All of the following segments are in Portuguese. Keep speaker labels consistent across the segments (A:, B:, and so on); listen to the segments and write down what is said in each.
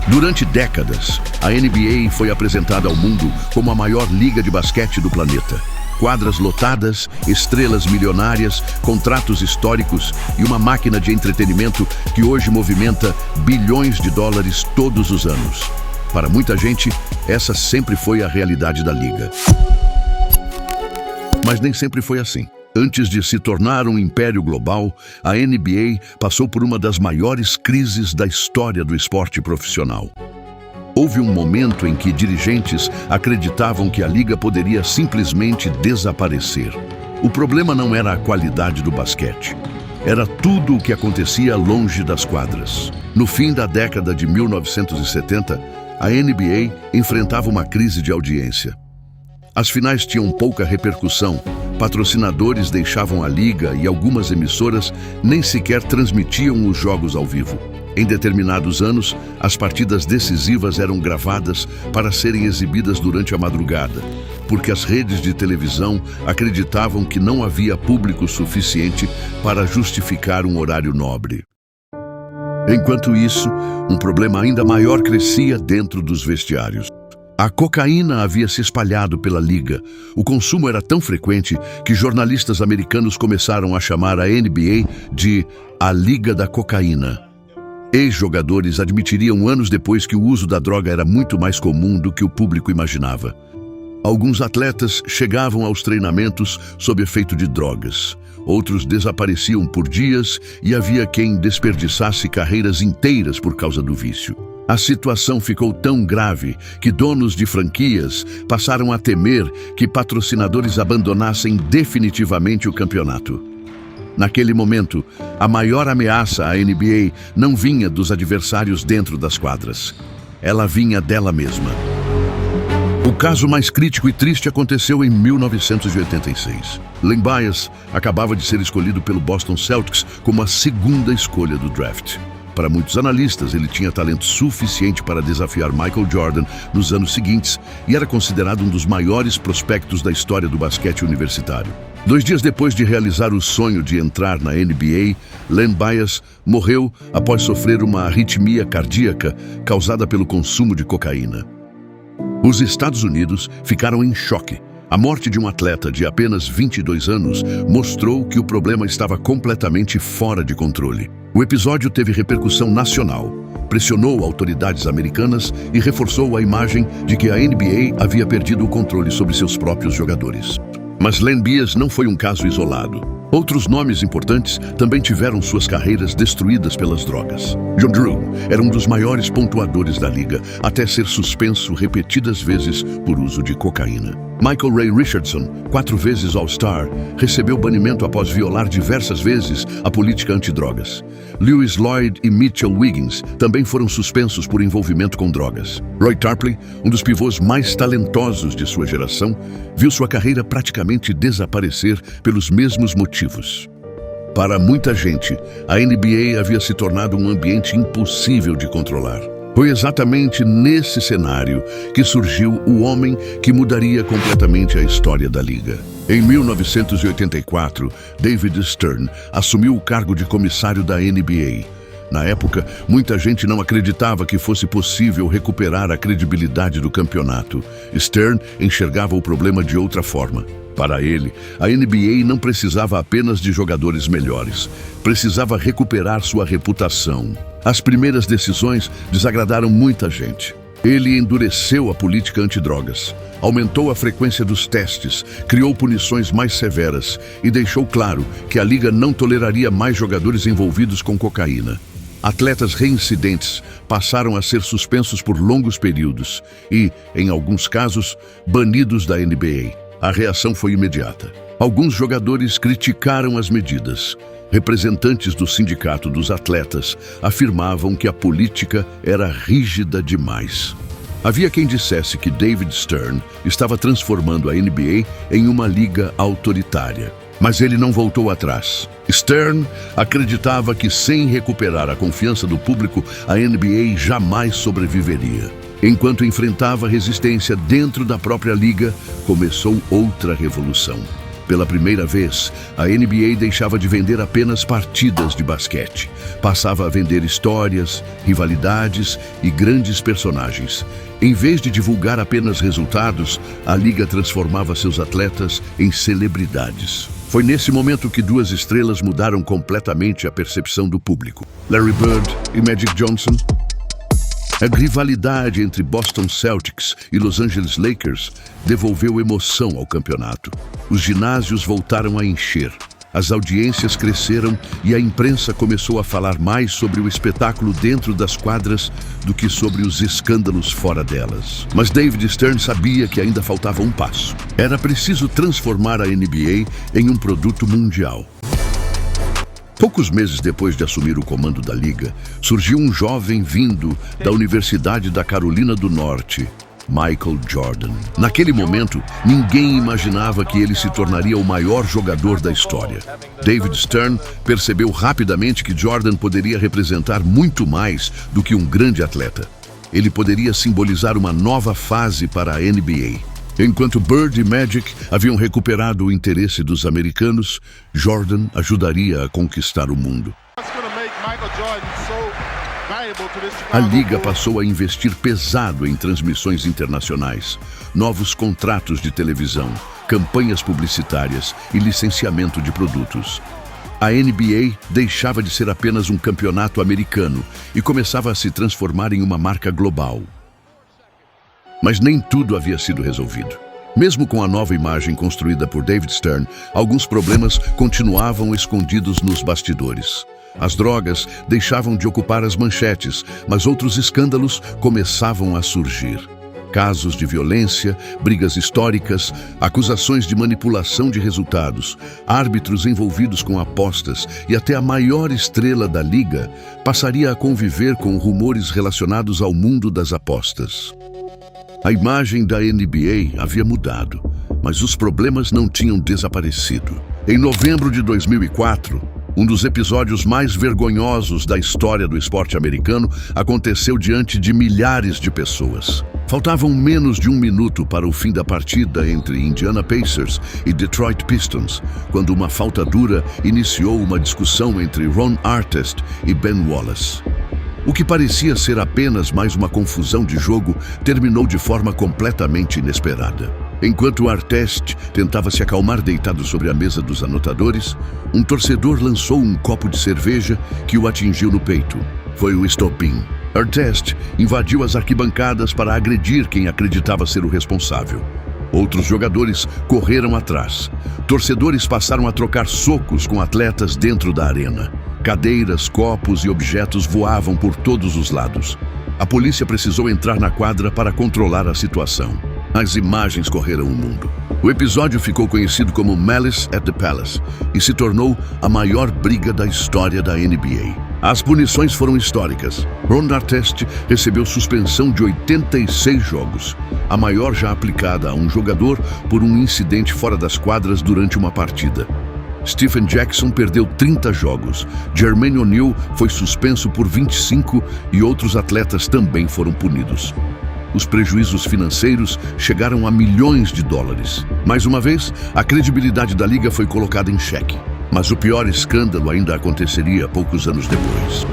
A: Durante décadas, a NBA foi apresentada ao mundo como a maior liga de basquete do planeta. Quadras lotadas, estrelas milionárias, contratos históricos e uma máquina de entretenimento que hoje movimenta bilhões de dólares todos os anos. Para muita gente, essa sempre foi a realidade da liga. Mas nem sempre foi assim. Antes de se tornar um império global, a NBA passou por uma das maiores crises da história do esporte profissional. Houve um momento em que dirigentes acreditavam que a liga poderia simplesmente desaparecer. O problema não era a qualidade do basquete. Era tudo o que acontecia longe das quadras. No fim da década de 1970, a NBA enfrentava uma crise de audiência. As finais tinham pouca repercussão, patrocinadores deixavam a liga e algumas emissoras nem sequer transmitiam os jogos ao vivo. Em determinados anos, as partidas decisivas eram gravadas para serem exibidas durante a madrugada, porque as redes de televisão acreditavam que não havia público suficiente para justificar um horário nobre. Enquanto isso, um problema ainda maior crescia dentro dos vestiários. A cocaína havia se espalhado pela liga. O consumo era tão frequente que jornalistas americanos começaram a chamar a NBA de a Liga da Cocaína. Ex-jogadores admitiriam anos depois que o uso da droga era muito mais comum do que o público imaginava. Alguns atletas chegavam aos treinamentos sob efeito de drogas. Outros desapareciam por dias e havia quem desperdiçasse carreiras inteiras por causa do vício. A situação ficou tão grave que donos de franquias passaram a temer que patrocinadores abandonassem definitivamente o campeonato. Naquele momento, a maior ameaça à NBA não vinha dos adversários dentro das quadras. Ela vinha dela mesma. O caso mais crítico e triste aconteceu em 1986. Len Bias acabava de ser escolhido pelo Boston Celtics como a segunda escolha do draft. Para muitos analistas, ele tinha talento suficiente para desafiar Michael Jordan nos anos seguintes e era considerado um dos maiores prospectos da história do basquete universitário. 2 dias depois de realizar o sonho de entrar na NBA, Len Bias morreu após sofrer uma arritmia cardíaca causada pelo consumo de cocaína. Os Estados Unidos ficaram em choque. A morte de um atleta de apenas 22 anos mostrou que o problema estava completamente fora de controle. O episódio teve repercussão nacional, pressionou autoridades americanas e reforçou a imagem de que a NBA havia perdido o controle sobre seus próprios jogadores. Mas Len Bias não foi um caso isolado. Outros nomes importantes também tiveram suas carreiras destruídas pelas drogas. John Drew era um dos maiores pontuadores da liga, até ser suspenso repetidas vezes por uso de cocaína. Michael Ray Richardson, 4 vezes All-Star, recebeu banimento após violar diversas vezes a política antidrogas. Lewis Lloyd e Mitchell Wiggins também foram suspensos por envolvimento com drogas. Roy Tarpley, um dos pivôs mais talentosos de sua geração, viu sua carreira praticamente desaparecer pelos mesmos motivos. Para muita gente, a NBA havia se tornado um ambiente impossível de controlar. Foi exatamente nesse cenário que surgiu o homem que mudaria completamente a história da liga. Em 1984, David Stern assumiu o cargo de comissário da NBA. Na época, muita gente não acreditava que fosse possível recuperar a credibilidade do campeonato. Stern enxergava o problema de outra forma. Para ele, a NBA não precisava apenas de jogadores melhores. Precisava recuperar sua reputação. As primeiras decisões desagradaram muita gente. Ele endureceu a política antidrogas, aumentou a frequência dos testes, criou punições mais severas e deixou claro que a liga não toleraria mais jogadores envolvidos com cocaína. Atletas reincidentes passaram a ser suspensos por longos períodos e, em alguns casos, banidos da NBA. A reação foi imediata. Alguns jogadores criticaram as medidas. Representantes do sindicato dos atletas afirmavam que a política era rígida demais. Havia quem dissesse que David Stern estava transformando a NBA em uma liga autoritária. Mas ele não voltou atrás. Stern acreditava que sem recuperar a confiança do público, a NBA jamais sobreviveria. Enquanto enfrentava resistência dentro da própria liga, começou outra revolução. Pela primeira vez, a NBA deixava de vender apenas partidas de basquete. Passava a vender histórias, rivalidades e grandes personagens. Em vez de divulgar apenas resultados, a liga transformava seus atletas em celebridades. Foi nesse momento que duas estrelas mudaram completamente a percepção do público: Larry Bird e Magic Johnson. A rivalidade entre Boston Celtics e Los Angeles Lakers devolveu emoção ao campeonato. Os ginásios voltaram a encher, as audiências cresceram e a imprensa começou a falar mais sobre o espetáculo dentro das quadras do que sobre os escândalos fora delas. Mas David Stern sabia que ainda faltava um passo. Era preciso transformar a NBA em um produto mundial. Poucos meses depois de assumir o comando da liga, surgiu um jovem vindo da Universidade da Carolina do Norte, Michael Jordan. Naquele momento, ninguém imaginava que ele se tornaria o maior jogador da história. David Stern percebeu rapidamente que Jordan poderia representar muito mais do que um grande atleta. Ele poderia simbolizar uma nova fase para a NBA. Enquanto Bird e Magic haviam recuperado o interesse dos americanos, Jordan ajudaria a conquistar o mundo. A liga passou a investir pesado em transmissões internacionais, novos contratos de televisão, campanhas publicitárias e licenciamento de produtos. A NBA deixava de ser apenas um campeonato americano e começava a se transformar em uma marca global. Mas nem tudo havia sido resolvido. Mesmo com a nova imagem construída por David Stern, alguns problemas continuavam escondidos nos bastidores. As drogas deixavam de ocupar as manchetes, mas outros escândalos começavam a surgir. Casos de violência, brigas históricas, acusações de manipulação de resultados, árbitros envolvidos com apostas e até a maior estrela da liga passaria a conviver com rumores relacionados ao mundo das apostas. A imagem da NBA havia mudado, mas os problemas não tinham desaparecido. Em novembro de 2004, um dos episódios mais vergonhosos da história do esporte americano aconteceu diante de milhares de pessoas. Faltavam menos de 1 minuto para o fim da partida entre Indiana Pacers e Detroit Pistons, quando uma falta dura iniciou uma discussão entre Ron Artest e Ben Wallace. O que parecia ser apenas mais uma confusão de jogo terminou de forma completamente inesperada. Enquanto Artest tentava se acalmar deitado sobre a mesa dos anotadores, um torcedor lançou um copo de cerveja que o atingiu no peito. Foi o estopim. Artest invadiu as arquibancadas para agredir quem acreditava ser o responsável. Outros jogadores correram atrás. Torcedores passaram a trocar socos com atletas dentro da arena. Cadeiras, copos e objetos voavam por todos os lados. A polícia precisou entrar na quadra para controlar a situação. As imagens correram o mundo. O episódio ficou conhecido como Malice at the Palace e se tornou a maior briga da história da NBA. As punições foram históricas. Ron Artest recebeu suspensão de 86 jogos, a maior já aplicada a um jogador por um incidente fora das quadras durante uma partida. Stephen Jackson perdeu 30 jogos, Jermaine O'Neal foi suspenso por 25 e outros atletas também foram punidos. Os prejuízos financeiros chegaram a milhões de dólares. Mais uma vez, a credibilidade da liga foi colocada em xeque. Mas o pior escândalo ainda aconteceria poucos anos depois.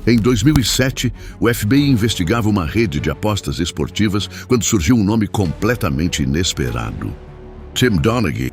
A: Em 2007, o FBI investigava uma rede de apostas esportivas quando surgiu um nome completamente inesperado: Tim Donaghy.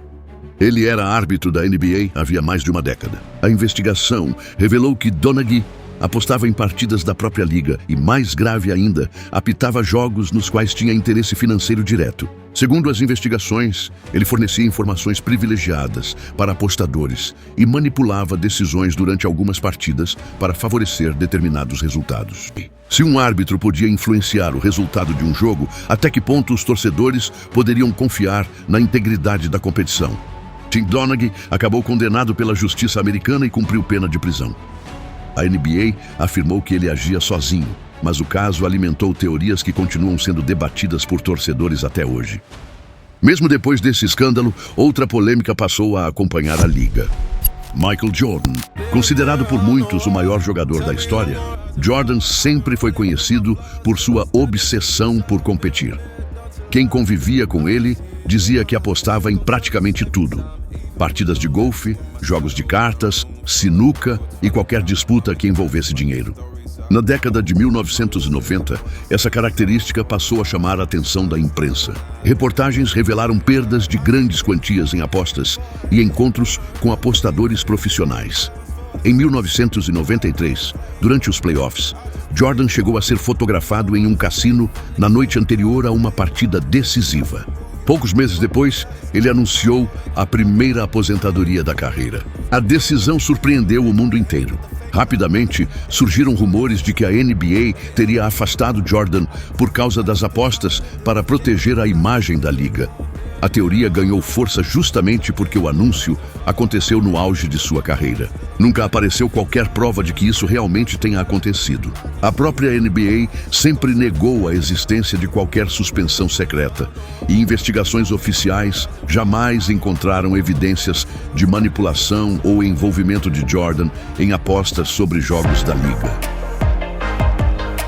A: Ele era árbitro da NBA havia mais de uma década. A investigação revelou que Donaghy apostava em partidas da própria liga e, mais grave ainda, apitava jogos nos quais tinha interesse financeiro direto. Segundo as investigações, ele fornecia informações privilegiadas para apostadores e manipulava decisões durante algumas partidas para favorecer determinados resultados. Se um árbitro podia influenciar o resultado de um jogo, até que ponto os torcedores poderiam confiar na integridade da competição? Tim Donaghy acabou condenado pela justiça americana e cumpriu pena de prisão. A NBA afirmou que ele agia sozinho, mas o caso alimentou teorias que continuam sendo debatidas por torcedores até hoje. Mesmo depois desse escândalo, outra polêmica passou a acompanhar a liga. Michael Jordan, considerado por muitos o maior jogador da história, Jordan sempre foi conhecido por sua obsessão por competir. Quem convivia com ele dizia que apostava em praticamente tudo: partidas de golfe, jogos de cartas, sinuca e qualquer disputa que envolvesse dinheiro. Na década de 1990, essa característica passou a chamar a atenção da imprensa. Reportagens revelaram perdas de grandes quantias em apostas e encontros com apostadores profissionais. Em 1993, durante os playoffs, Jordan chegou a ser fotografado em um cassino na noite anterior a uma partida decisiva. Poucos meses depois, ele anunciou a primeira aposentadoria da carreira. A decisão surpreendeu o mundo inteiro. Rapidamente, surgiram rumores de que a NBA teria afastado Jordan por causa das apostas para proteger a imagem da liga. A teoria ganhou força justamente porque o anúncio aconteceu no auge de sua carreira. Nunca apareceu qualquer prova de que isso realmente tenha acontecido. A própria NBA sempre negou a existência de qualquer suspensão secreta, e investigações oficiais jamais encontraram evidências de manipulação ou envolvimento de Jordan em apostas sobre jogos da liga.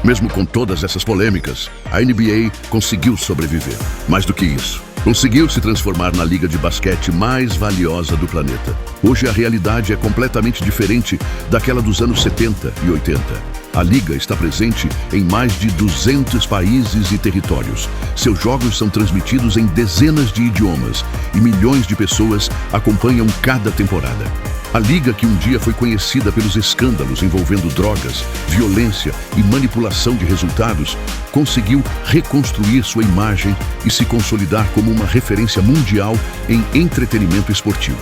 A: Mesmo com todas essas polêmicas, a NBA conseguiu sobreviver. Mais do que isso, conseguiu se transformar na liga de basquete mais valiosa do planeta. Hoje a realidade é completamente diferente daquela dos anos 70 e 80. A liga está presente em mais de 200 países e territórios. Seus jogos são transmitidos em dezenas de idiomas e milhões de pessoas acompanham cada temporada. A liga, que um dia foi conhecida pelos escândalos envolvendo drogas, violência e manipulação de resultados, conseguiu reconstruir sua imagem e se consolidar como uma referência mundial em entretenimento esportivo.